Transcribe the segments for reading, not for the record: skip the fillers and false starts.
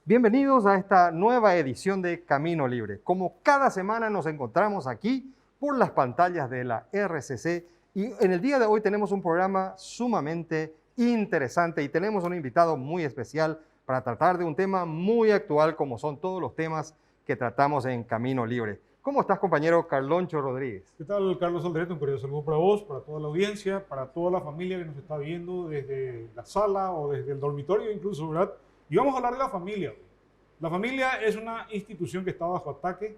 Bienvenidos a esta nueva edición de Camino Libre. Como cada semana nos encontramos aquí por las pantallas de la RCC y en el día de hoy tenemos un programa sumamente interesante y tenemos un invitado muy especial para tratar de un tema muy actual como son todos los temas que tratamos en Camino Libre. ¿Cómo estás, compañero Carloncho Rodríguez? ¿Qué tal, Carlos Alderete? Un cordial saludo para vos, para toda la audiencia, para toda la familia que nos está viendo desde la sala o desde el dormitorio incluso, ¿verdad? Y vamos a hablar de la familia. La familia es una institución que está bajo ataque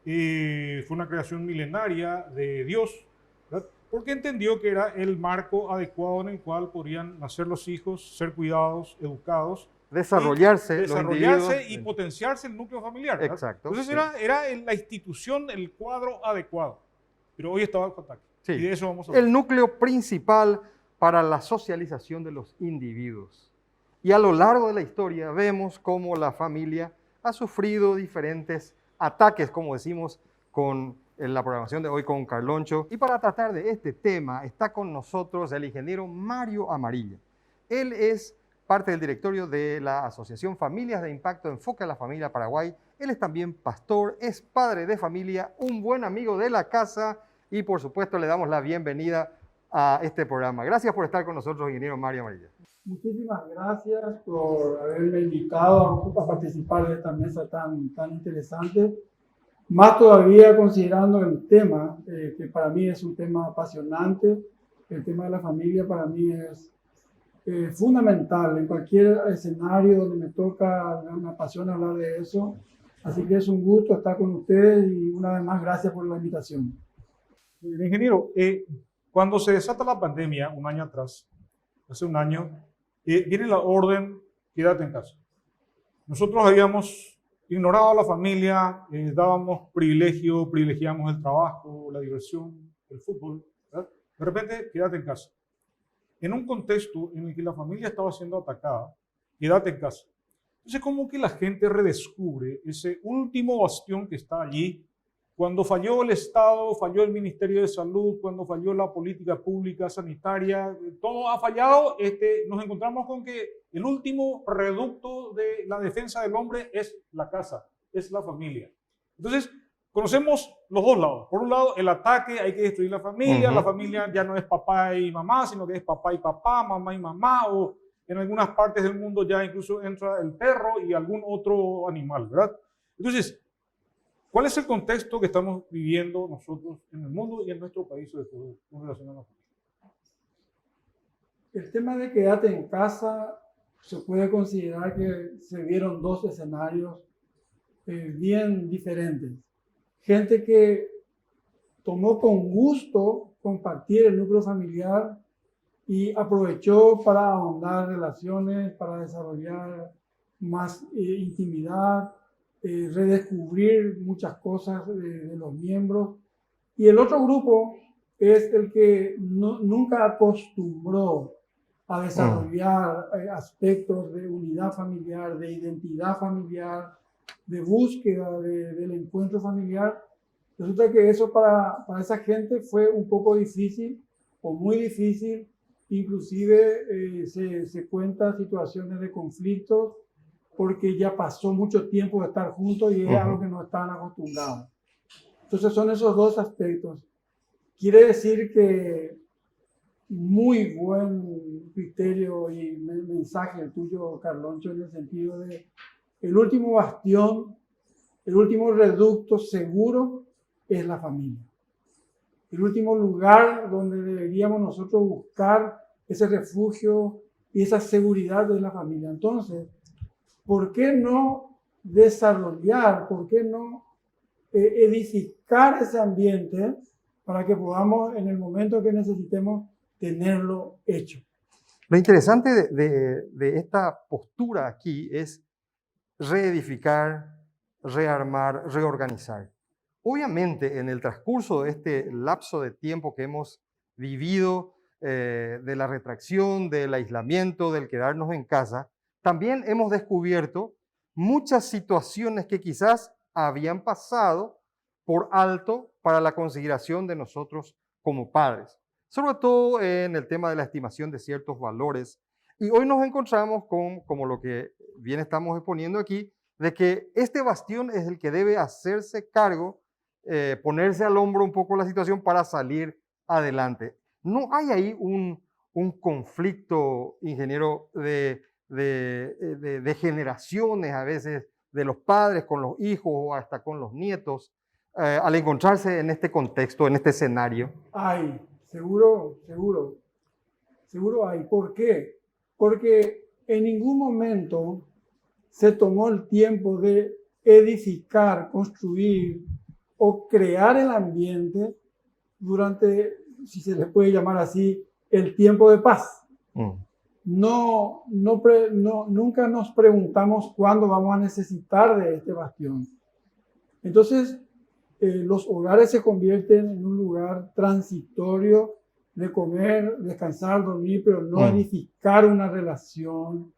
y fue una creación milenaria de Dios, ¿verdad? Porque entendió que era el marco adecuado en el cual podrían nacer los hijos, ser cuidados, educados, Desarrollarse, los desarrollarse y individuos. potenciarse el núcleo familiar, ¿verdad? Exacto. Entonces Sí. era la institución, el cuadro adecuado, pero hoy está bajo ataque. Sí. Y de eso vamos a hablar. El núcleo principal para la socialización de los individuos. Y a lo largo de la historia vemos cómo la familia ha sufrido diferentes ataques, como decimos en la programación de hoy con Carloncho. Y para tratar de este tema está con nosotros el ingeniero Mario Amarilla. Él es parte del directorio de la Asociación Familias de Impacto Enfoque a la Familia Paraguay. Él es también pastor, es padre de familia, un buen amigo de la casa y por supuesto le damos la bienvenida a este programa. Gracias por estar con nosotros, ingeniero Mario Amarilla. Muchísimas gracias por haberme invitado a participar de esta mesa tan interesante. Más todavía considerando el tema, que para mí es un tema apasionante. El tema de la familia para mí es fundamental. En cualquier escenario donde me toca, me apasiona hablar de eso. Así que es un gusto estar con ustedes y una vez más gracias por la invitación. Ingeniero, cuando se desata la pandemia, un año atrás, hace un año, viene la orden, quédate en casa. Nosotros habíamos ignorado a la familia, dábamos privilegiamos el trabajo, la diversión, el fútbol, ¿verdad? De repente, quédate en casa. En un contexto en el que la familia estaba siendo atacada, quédate en casa. Entonces, como que la gente redescubre ese último bastión que está allí, cuando falló el Estado, falló el Ministerio de Salud, cuando falló la política pública sanitaria, todo ha fallado, nos encontramos con que el último reducto de la defensa del hombre es la casa, es la familia. Entonces, conocemos los dos lados. Por un lado, el ataque, hay que destruir la familia ya no es papá y mamá, sino que es papá y papá, mamá y mamá, o en algunas partes del mundo ya incluso entra el perro y algún otro animal, ¿verdad? Entonces, ¿cuál es el contexto que estamos viviendo nosotros en el mundo y en nuestro país con relación a la familia? El tema de quedarte en casa se puede considerar que se vieron dos escenarios bien diferentes. Gente que tomó con gusto compartir el núcleo familiar y aprovechó para ahondar relaciones, para desarrollar más intimidad, redescubrir muchas cosas de los miembros. Y el otro grupo es el que nunca acostumbró a desarrollar aspectos de unidad familiar, de identidad familiar, de búsqueda del encuentro familiar. Resulta que eso para esa gente fue un poco difícil o muy difícil. Inclusive se cuentan situaciones de conflictos porque ya pasó mucho tiempo de estar juntos y es algo que no estaban acostumbrados. Entonces son esos dos aspectos. Quiere decir que muy buen criterio y mensaje el tuyo, Carloncho, en el sentido de el último bastión, el último reducto seguro es la familia. El último lugar donde deberíamos nosotros buscar ese refugio y esa seguridad de la familia. Entonces, ¿por qué no desarrollar, por qué no edificar ese ambiente para que podamos en el momento que necesitemos tenerlo hecho? Lo interesante de esta postura aquí es reedificar, rearmar, reorganizar. Obviamente, en el transcurso de este lapso de tiempo que hemos vivido, de la retracción, del aislamiento, del quedarnos en casa, también hemos descubierto muchas situaciones que quizás habían pasado por alto para la consideración de nosotros como padres, sobre todo en el tema de la estimación de ciertos valores Y hoy nos encontramos con, como lo que bien estamos exponiendo aquí, de que este bastión es el que debe hacerse cargo, ponerse al hombro un poco la situación para salir adelante. ¿No hay ahí un conflicto, ingeniero, de generaciones a veces, de los padres con los hijos o hasta con los nietos, al encontrarse en este contexto, en este escenario? Hay, seguro hay. ¿Por qué? Porque en ningún momento se tomó el tiempo de edificar, construir o crear el ambiente durante, si se le puede llamar así, el tiempo de paz. Nunca nos preguntamos cuándo vamos a necesitar de este bastión. Entonces, los hogares se convierten en un lugar transitorio de comer, descansar, dormir, pero no edificar una relación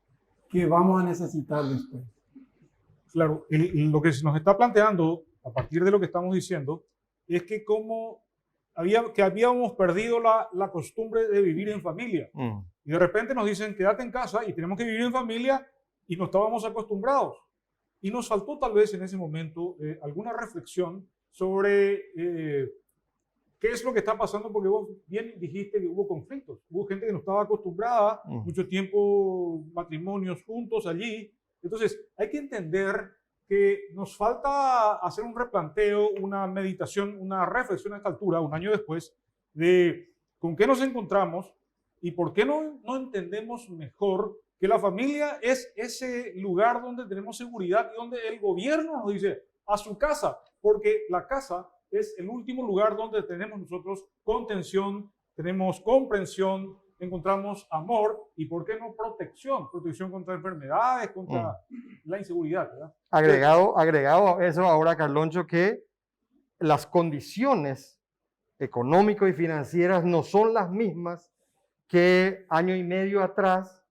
que vamos a necesitar después. Claro, lo que se nos está planteando a partir de lo que estamos diciendo es que habíamos perdido la costumbre de vivir en familia. Y de repente nos dicen, quédate en casa y tenemos que vivir en familia y no estábamos acostumbrados. Y nos faltó tal vez en ese momento alguna reflexión sobre qué es lo que está pasando, porque vos bien dijiste que hubo conflictos. Hubo gente que no estaba acostumbrada, mucho tiempo matrimonios juntos allí. Entonces hay que entender que nos falta hacer un replanteo, una meditación, una reflexión a esta altura, un año después, de con qué nos encontramos y por qué no entendemos mejor que la familia es ese lugar donde tenemos seguridad y donde el gobierno nos dice a su casa, porque la casa es el último lugar donde tenemos nosotros contención, tenemos comprensión, encontramos amor y, ¿por qué no, protección? Protección contra enfermedades, contra la inseguridad, ¿verdad? Agregado a eso ahora, Carloncho, que las condiciones económicas y financieras no son las mismas que año y medio atrás,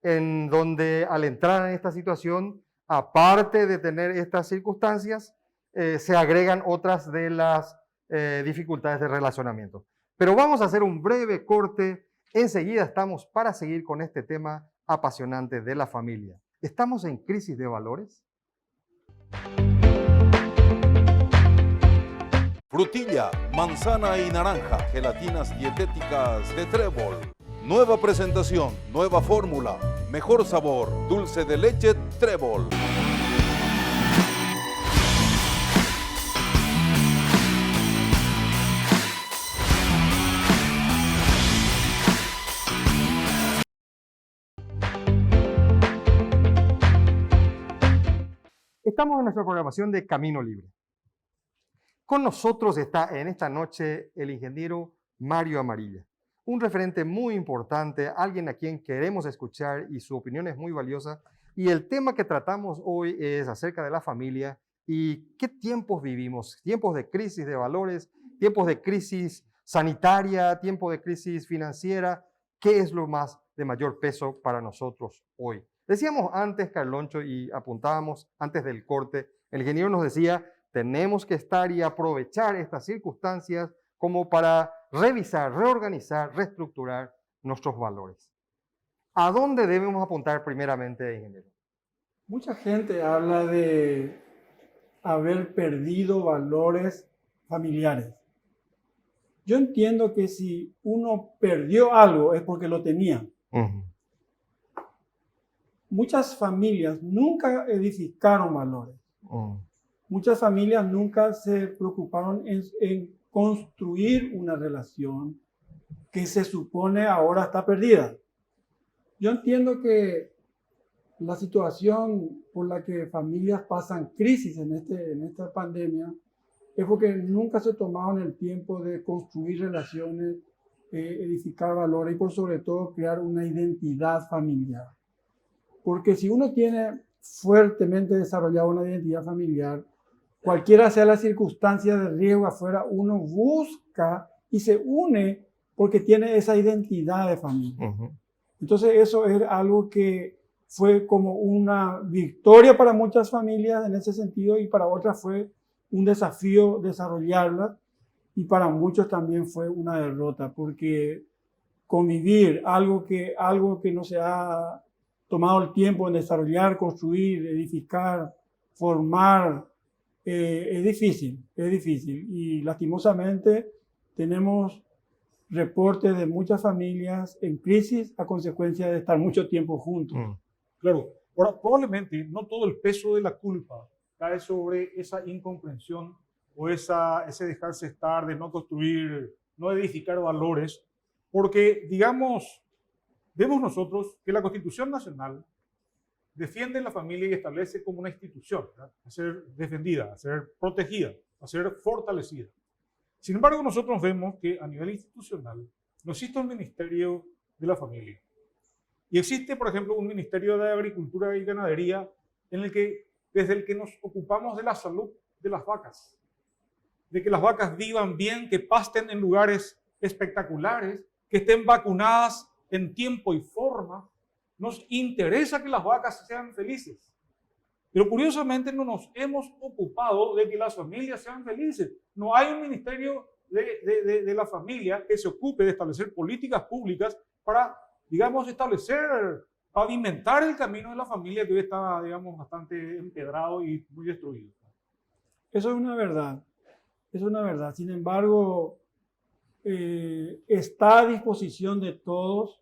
en donde al entrar en esta situación, aparte de tener estas circunstancias, se agregan otras de las dificultades de relacionamiento. Pero vamos a hacer un breve corte. Enseguida estamos para seguir con este tema apasionante de la familia. ¿Estamos en crisis de valores? Frutilla, manzana y naranja, gelatinas dietéticas de Trébol. Nueva presentación, nueva fórmula, mejor sabor, dulce de leche Trébol. Estamos en nuestra programación de Camino Libre. Con nosotros está en esta noche el ingeniero Mario Amarilla, un referente muy importante, alguien a quien queremos escuchar y su opinión es muy valiosa. Y el tema que tratamos hoy es acerca de la familia y qué tiempos vivimos, tiempos de crisis de valores, tiempos de crisis sanitaria, tiempos de crisis financiera, qué es lo más de mayor peso para nosotros hoy. Decíamos antes, Carloncho, y apuntábamos antes del corte, el ingeniero nos decía, tenemos que estar y aprovechar estas circunstancias como para revisar, reorganizar, reestructurar nuestros valores. ¿A dónde debemos apuntar primeramente, ingeniero? Mucha gente habla de haber perdido valores familiares. Yo entiendo que si uno perdió algo es porque lo tenía. Muchas familias nunca edificaron valores. Muchas familias nunca se preocuparon en construir una relación que se supone ahora está perdida. Yo entiendo que la situación por la que familias pasan crisis en esta pandemia es porque nunca se tomaron el tiempo de construir relaciones, edificar valores y por sobre todo crear una identidad familiar. Porque si uno tiene fuertemente desarrollada una identidad familiar, cualquiera sea la circunstancia de riesgo afuera, uno busca y se une porque tiene esa identidad de familia. Entonces eso es algo que fue como una victoria para muchas familias en ese sentido y para otras fue un desafío desarrollarla y para muchos también fue una derrota porque convivir, algo que no se ha tomado el tiempo en desarrollar, construir, edificar, formar, es difícil, es difícil. Y lastimosamente tenemos reportes de muchas familias en crisis a consecuencia de estar mucho tiempo juntos. Claro, ahora probablemente no todo el peso de la culpa cae sobre esa incomprensión o ese dejarse estar, de no construir, no edificar valores, porque, digamos, vemos nosotros que la Constitución Nacional defiende la familia y establece como una institución, ¿verdad?, a ser defendida, a ser protegida, a ser fortalecida. Sin embargo, nosotros vemos que a nivel institucional no existe un ministerio de la familia. Y existe, por ejemplo, un ministerio de Agricultura y Ganadería desde el que nos ocupamos de la salud de las vacas, de que las vacas vivan bien, que pasten en lugares espectaculares, que estén vacunadas en tiempo y forma. Nos interesa que las vacas sean felices. Pero curiosamente no nos hemos ocupado de que las familias sean felices. No hay un ministerio de la familia que se ocupe de establecer políticas públicas para, digamos, pavimentar el camino de la familia que hoy está, digamos, bastante empedrado y muy destruido. Eso es una verdad, es una verdad. Sin embargo, está a disposición de todos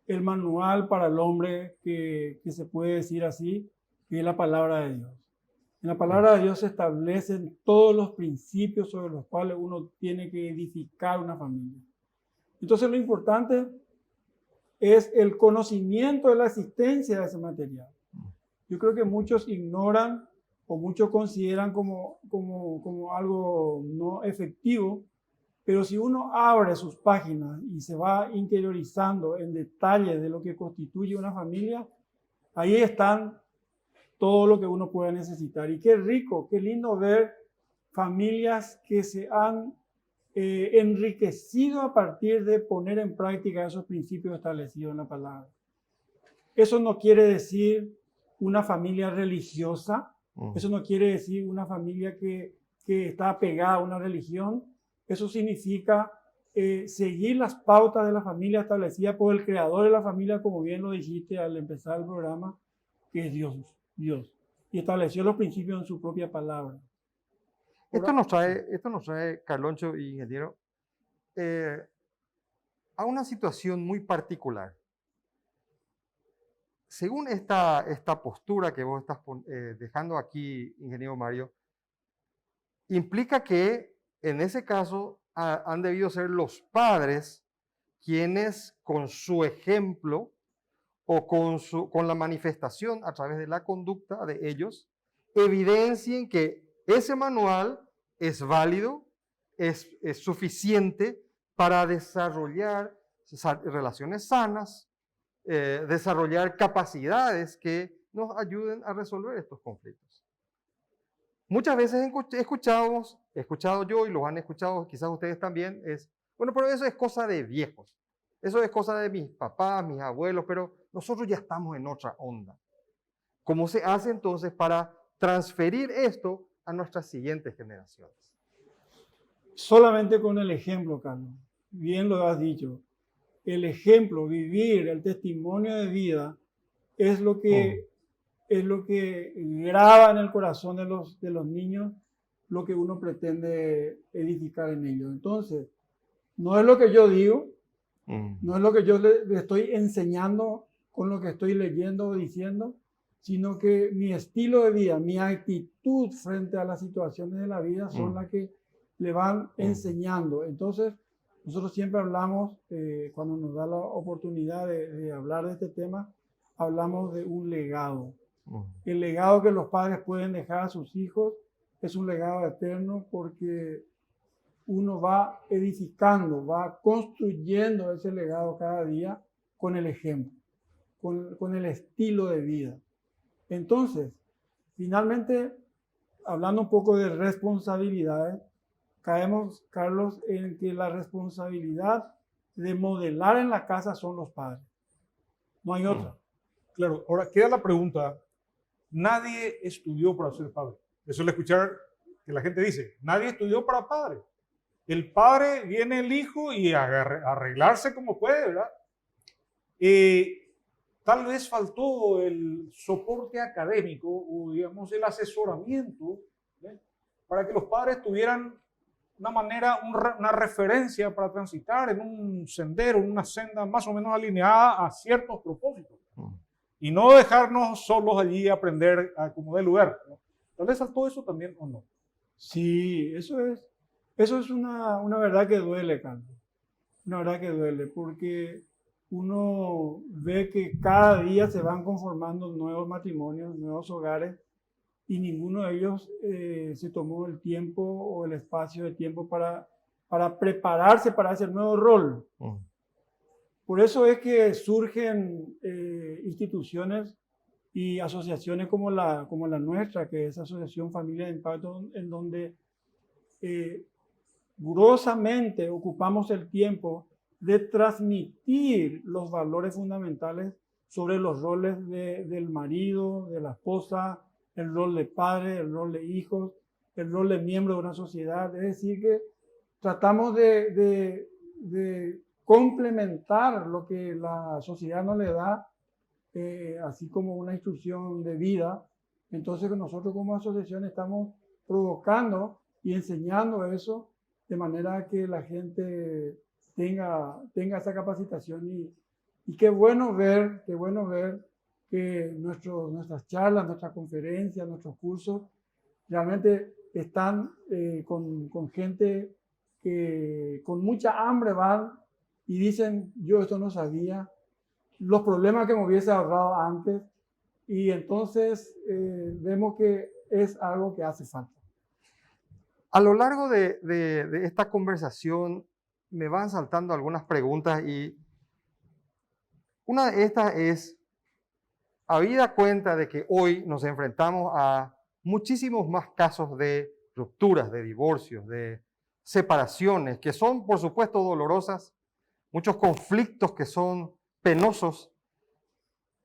el manual para el hombre que se puede decir así, que es la palabra de Dios. En la palabra de Dios se establecen todos los principios sobre los cuales uno tiene que edificar una familia. Entonces lo importante es el conocimiento de la existencia de ese material. Yo creo que muchos ignoran o muchos consideran como algo no efectivo, pero si uno abre sus páginas y se va interiorizando en detalle de lo que constituye una familia, ahí están todo lo que uno pueda necesitar. Y qué rico, qué lindo ver familias que se han enriquecido a partir de poner en práctica esos principios establecidos en la palabra. Eso no quiere decir una familia religiosa, eso no quiere decir una familia que está apegada a una religión. Eso significa seguir las pautas de la familia establecidas por el creador de la familia, como bien lo dijiste al empezar el programa, que es Dios. Y estableció los principios en su propia palabra. Esto nos trae, Carloncho y ingeniero, a una situación muy particular. Según esta postura que vos estás dejando aquí, ingeniero Mario, implica que en ese caso han debido ser los padres quienes con su ejemplo o con la manifestación a través de la conducta de ellos evidencien que ese manual es válido, es suficiente para desarrollar relaciones sanas, desarrollar capacidades que nos ayuden a resolver estos conflictos. Muchas veces he escuchado yo, y los han escuchado quizás ustedes también, bueno, pero eso es cosa de viejos, eso es cosa de mis papás, mis abuelos, pero nosotros ya estamos en otra onda. ¿Cómo se hace entonces para transferir esto a nuestras siguientes generaciones? Solamente con el ejemplo, Carlos. Bien lo has dicho. El ejemplo, vivir, el testimonio de vida es lo que graba en el corazón de los niños lo que uno pretende edificar en ellos. Entonces, no es lo que yo digo, no es lo que yo le estoy enseñando con lo que estoy leyendo o diciendo, sino que mi estilo de vida, mi actitud frente a las situaciones de la vida son las que le van enseñando. Entonces, nosotros siempre hablamos, cuando nos da la oportunidad de hablar de este tema, hablamos de un legado. El legado que los padres pueden dejar a sus hijos es un legado eterno porque uno va edificando, va construyendo ese legado cada día con el ejemplo, con el estilo de vida. Entonces, finalmente, hablando un poco de responsabilidades, caemos, Carlos, en que la responsabilidad de modelar en la casa son los padres. No hay otra. Claro, ahora queda la pregunta, nadie estudió para ser padre. Eso es escuchar que la gente dice, nadie estudió para padre. el padre, viene el hijo y a arreglarse como puede, ¿verdad? Tal vez faltó el soporte académico o, digamos, el asesoramiento, ¿eh? Para que los padres tuvieran una manera, una referencia para transitar en un sendero, en una senda más o menos alineada a ciertos propósitos. Y no dejarnos solos allí a aprender a como de lugar, ¿no? Tal vez faltó eso también o no. Sí, eso es una verdad que duele, Carlos. Una verdad que duele, porque uno ve que cada día se van conformando nuevos matrimonios, nuevos hogares, y ninguno de ellos se tomó el tiempo o el espacio de tiempo para prepararse para ese nuevo rol. Por eso es que surgen instituciones y asociaciones como la nuestra, que es Asociación Familia de Impacto, en donde gurosamente ocupamos el tiempo de transmitir los valores fundamentales sobre los roles del marido, de la esposa, el rol de padre, el rol de hijos, el rol de miembro de una sociedad. Es decir, que tratamos de complementar lo que la sociedad no le da, así como una instrucción de vida. Entonces nosotros como asociación estamos provocando y enseñando eso de manera que la gente tenga esa capacitación, y qué bueno ver que nuestras charlas, nuestras conferencias, nuestros cursos realmente están con gente que con mucha hambre van y dicen: yo esto no sabía, los problemas que me hubiese ahorrado antes, y entonces vemos que es algo que hace falta. A lo largo de esta conversación me van saltando algunas preguntas, y una de estas es, habida cuenta de que hoy nos enfrentamos a muchísimos más casos de rupturas, de divorcios, de separaciones, que son por supuesto dolorosas, muchos conflictos que son penosos,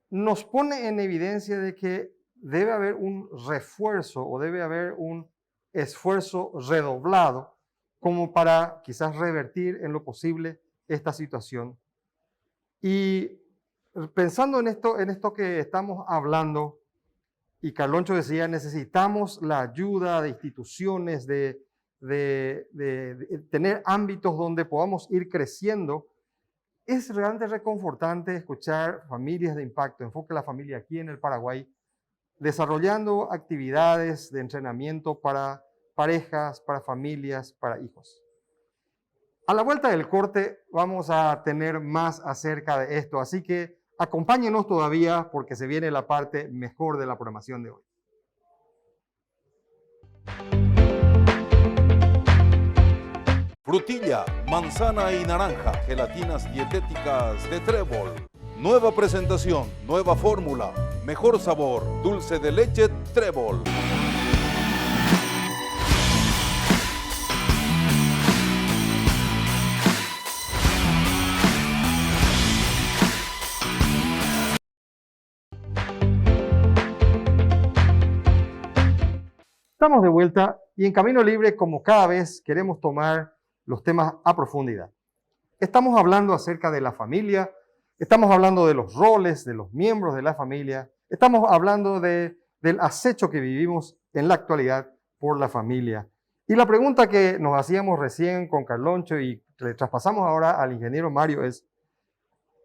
nos pone en evidencia de que debe haber un refuerzo o debe haber un esfuerzo redoblado como para quizás revertir en lo posible esta situación. Y pensando en esto que estamos hablando, y Carloncho decía, necesitamos la ayuda de instituciones, de tener ámbitos donde podamos ir creciendo. Es realmente reconfortante escuchar familias de impacto, Enfoque la Familia aquí en el Paraguay, desarrollando actividades de entrenamiento para parejas, para familias, para hijos. A la vuelta del corte vamos a tener más acerca de esto, así que acompáñenos todavía porque se viene la parte mejor de la programación de hoy. Frutilla, manzana y naranja, gelatinas dietéticas de Trébol. Nueva presentación, nueva fórmula, mejor sabor, dulce de leche Trébol. Estamos de vuelta y en Camino Libre, como cada vez, queremos tomar los temas a profundidad. Estamos hablando acerca de la familia, estamos hablando de los roles de los miembros de la familia, estamos hablando del acecho que vivimos en la actualidad por la familia. Y la pregunta que nos hacíamos recién con Carloncho y le traspasamos ahora al ingeniero Mario es,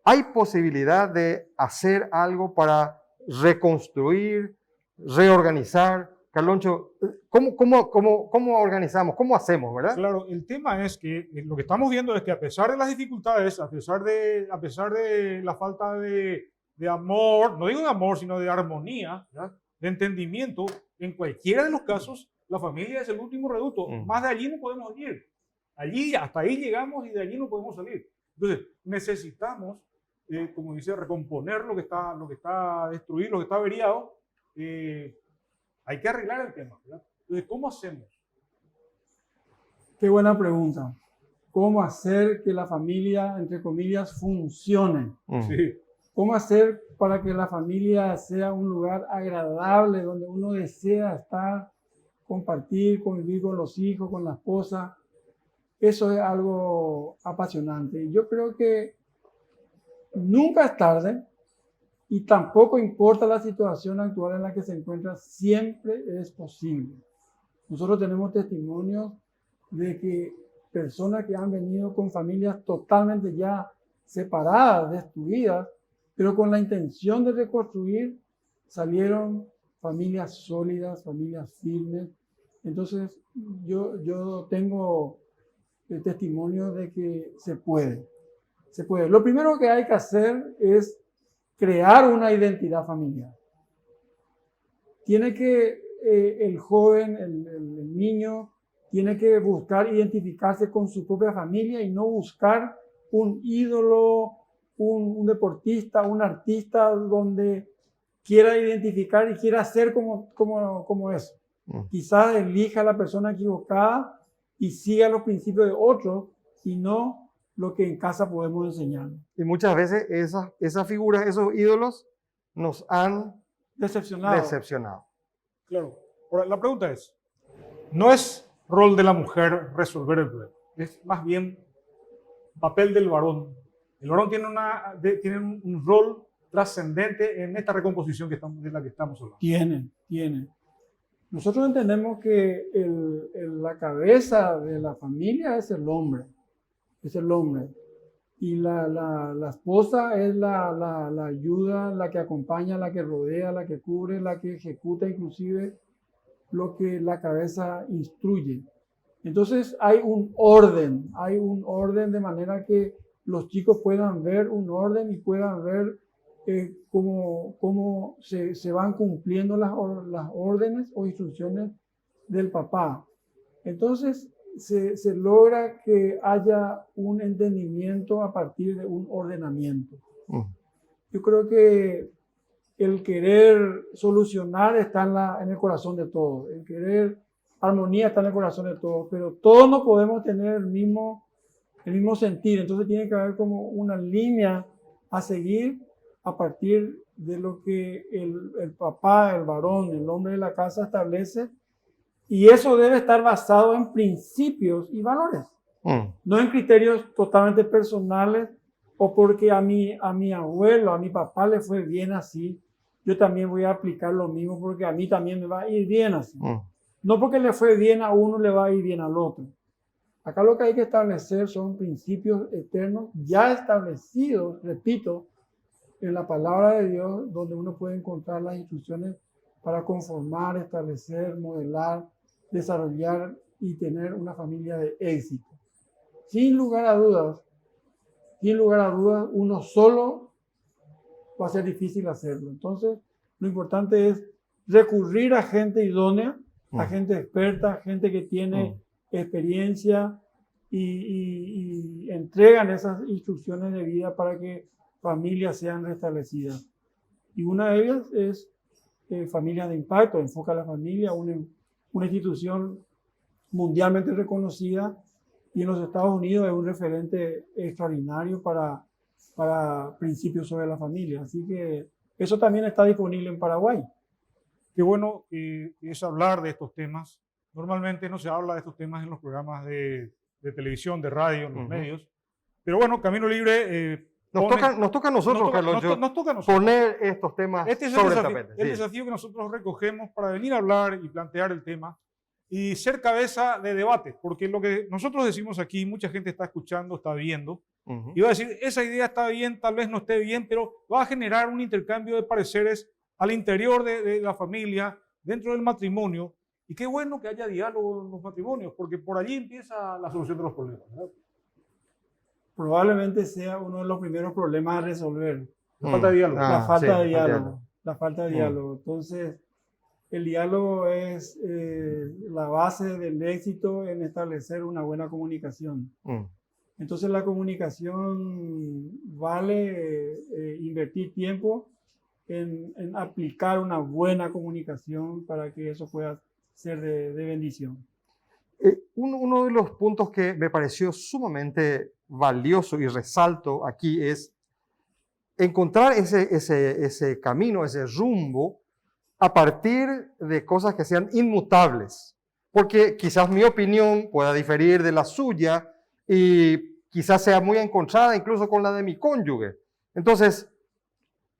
¿hay posibilidad de hacer algo para reconstruir, reorganizar? Carloncho, ¿cómo organizamos? ¿Cómo hacemos, verdad? Claro, el tema es que lo que estamos viendo es que a pesar de las dificultades, a pesar de la falta de amor, no digo de amor, sino de armonía, ¿verdad?, de entendimiento, en cualquiera de los casos, la familia es el último reducto. Más de allí no podemos ir. Allí, hasta ahí llegamos y de allí no podemos salir. Entonces, necesitamos, como dice, recomponer lo que está destruido, lo que está averiado. Hay que arreglar el tema, ¿verdad? Entonces, ¿cómo hacemos? Qué buena pregunta. ¿Cómo hacer que la familia, entre comillas, funcione? Sí. ¿Cómo hacer para que la familia sea un lugar agradable, donde uno desea estar, compartir, convivir con los hijos, con la esposa? eso es algo apasionante. Yo creo que nunca es tarde y tampoco importa la situación actual en la que se encuentra, siempre es posible. Nosotros tenemos testimonios de que personas que han venido con familias totalmente ya separadas, destruidas, pero con la intención de reconstruir, salieron familias sólidas, familias firmes. Entonces, yo tengo el testimonio de que se puede. Se puede. Lo primero que hay que hacer es crear una identidad familiar. Tiene que el joven, el niño, tiene que buscar identificarse con su propia familia y no buscar un ídolo, un deportista, un artista donde quiera identificar y quiera ser como es. Quizás elija a la persona equivocada y siga los principios de otros y no lo que en casa podemos enseñar. Y muchas veces esas figuras, esos ídolos, nos han decepcionado. Claro. Ahora, la pregunta es, no es rol de la mujer resolver el problema, es más bien papel del varón. El varón tiene un rol trascendente en esta recomposición de la que estamos hablando. Tiene. Nosotros entendemos que la cabeza de la familia es el hombre. Y la esposa es la ayuda, la que acompaña, la que rodea, la que cubre, la que ejecuta inclusive lo que la cabeza instruye. Entonces hay un orden de manera que los chicos puedan ver un orden y puedan ver cómo se van cumpliendo las órdenes o instrucciones del papá. Entonces se logra que haya un entendimiento a partir de un ordenamiento. Yo creo que el querer solucionar está en el corazón de todos, el querer armonía está en el corazón de todos, pero todos no podemos tener el mismo sentir, entonces tiene que haber como una línea a seguir a partir de lo que el papá, el varón, el hombre de la casa establece, y eso debe estar basado en principios y valores, no en criterios totalmente personales o porque a mi abuelo, a mi papá le fue bien así, yo también voy a aplicar lo mismo porque a mí también me va a ir bien así. No porque le fue bien a uno, le va a ir bien al otro. Acá lo que hay que establecer son principios eternos ya establecidos, repito, en la palabra de Dios, donde uno puede encontrar las instrucciones para conformar, establecer, modelar, desarrollar y tener una familia de éxito. Sin lugar a dudas, uno solo va a ser difícil hacerlo. Entonces, lo importante es recurrir a gente idónea, a gente experta, gente que tiene experiencia y entregan esas instrucciones de vida para que familias sean restablecidas. Y una de ellas es Familias de Impacto, enfoca a la familia, una institución mundialmente reconocida y en los Estados Unidos es un referente extraordinario para principios sobre la familia. Así que eso también está disponible en Paraguay. Qué bueno es hablar de estos temas. Normalmente no se habla de estos temas en los programas de televisión, de radio, en los medios. Pero bueno, Camino Libre... Nos toca a nosotros, Carlos, nos toca a nosotros poner estos temas sobre el tapete. El desafío que nosotros recogemos para venir a hablar y plantear el tema y ser cabeza de debate, porque lo que nosotros decimos aquí, mucha gente está escuchando, está viendo, y va a decir, esa idea está bien, tal vez no esté bien, pero va a generar un intercambio de pareceres al interior de la familia, dentro del matrimonio, y qué bueno que haya diálogo en los matrimonios, porque por allí empieza la solución de los problemas, ¿verdad? Probablemente sea uno de los primeros problemas a resolver. La falta de diálogo. La falta de diálogo. Entonces, el diálogo es la base del éxito en establecer una buena comunicación. Entonces, la comunicación vale invertir tiempo en aplicar una buena comunicación para que eso pueda ser de bendición. Uno de los puntos que me pareció sumamente valioso y resalto aquí es encontrar ese camino, ese rumbo a partir de cosas que sean inmutables. Porque quizás mi opinión pueda diferir de la suya y quizás sea muy encontrada incluso con la de mi cónyuge. Entonces,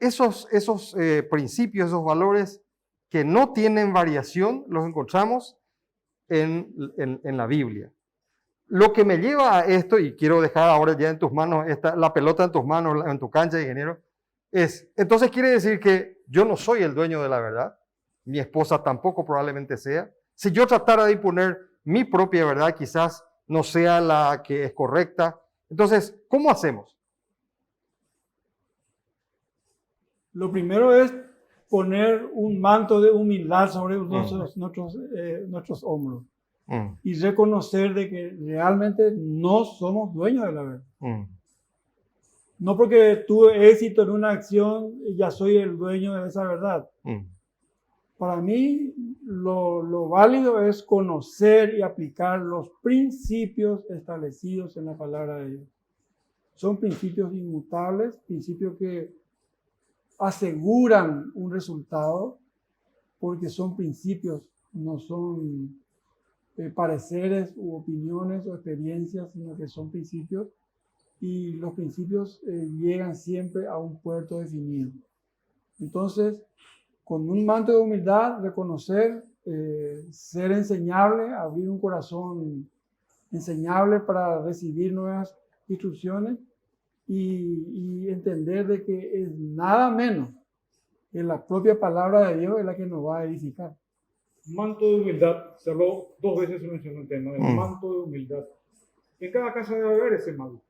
esos principios, esos valores que no tienen variación, los encontramos en la Biblia. Lo que me lleva a esto, y quiero dejar ahora ya en tus manos, la pelota en tus manos, en tu cancha, ingeniero, entonces quiere decir que yo no soy el dueño de la verdad, mi esposa tampoco probablemente sea. Si yo tratara de imponer mi propia verdad, quizás no sea la que es correcta. Entonces, ¿cómo hacemos? Lo primero es poner un manto de humildad sobre nuestros hombros y reconocer de que realmente no somos dueños de la verdad. No porque tuve éxito en una acción, ya soy el dueño de esa verdad. Para mí, lo válido es conocer y aplicar los principios establecidos en la palabra de Dios. Son principios inmutables, principios que aseguran un resultado, porque son principios, no son pareceres u opiniones o experiencias, sino que son principios, y los principios llegan siempre a un puerto definido. Entonces, con un manto de humildad, reconocer, ser enseñable, abrir un corazón enseñable para recibir nuevas instrucciones y entender de que es nada menos que la propia palabra de Dios es la que nos va a edificar. Manto de humildad, se habló 2 veces, se mencionó el tema del manto de humildad. En cada casa debe haber ese manto.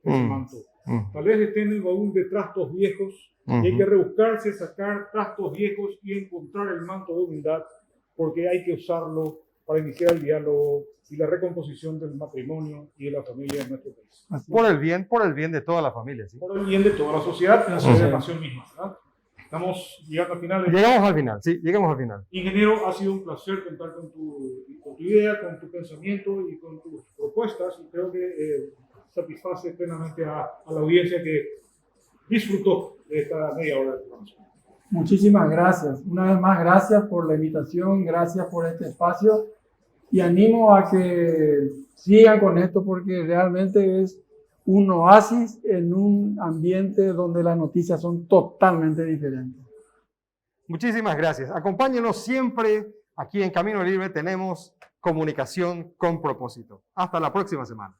Tal vez esté en el baúl de trastos viejos, y hay que rebuscarse, sacar trastos viejos y encontrar el manto de humildad, porque hay que usarlo para iniciar el diálogo y la recomposición del matrimonio y de la familia en nuestro país. Por el bien de toda la familia. ¿Sí? Por el bien de toda la sociedad y de la nación misma, ¿verdad? Estamos llegando al final. Llegamos al final, sí, llegamos al final. Ingeniero, ha sido un placer contar con tu idea, con tu pensamiento y con tus propuestas, y creo que satisface plenamente a la audiencia que disfrutó de esta media hora de programación. Muchísimas gracias. Una vez más, gracias por la invitación, gracias por este espacio, y animo a que sigan con esto porque realmente es un oasis en un ambiente donde las noticias son totalmente diferentes. Muchísimas gracias. Acompáñenos siempre. Aquí en Camino Libre tenemos comunicación con propósito. Hasta la próxima semana.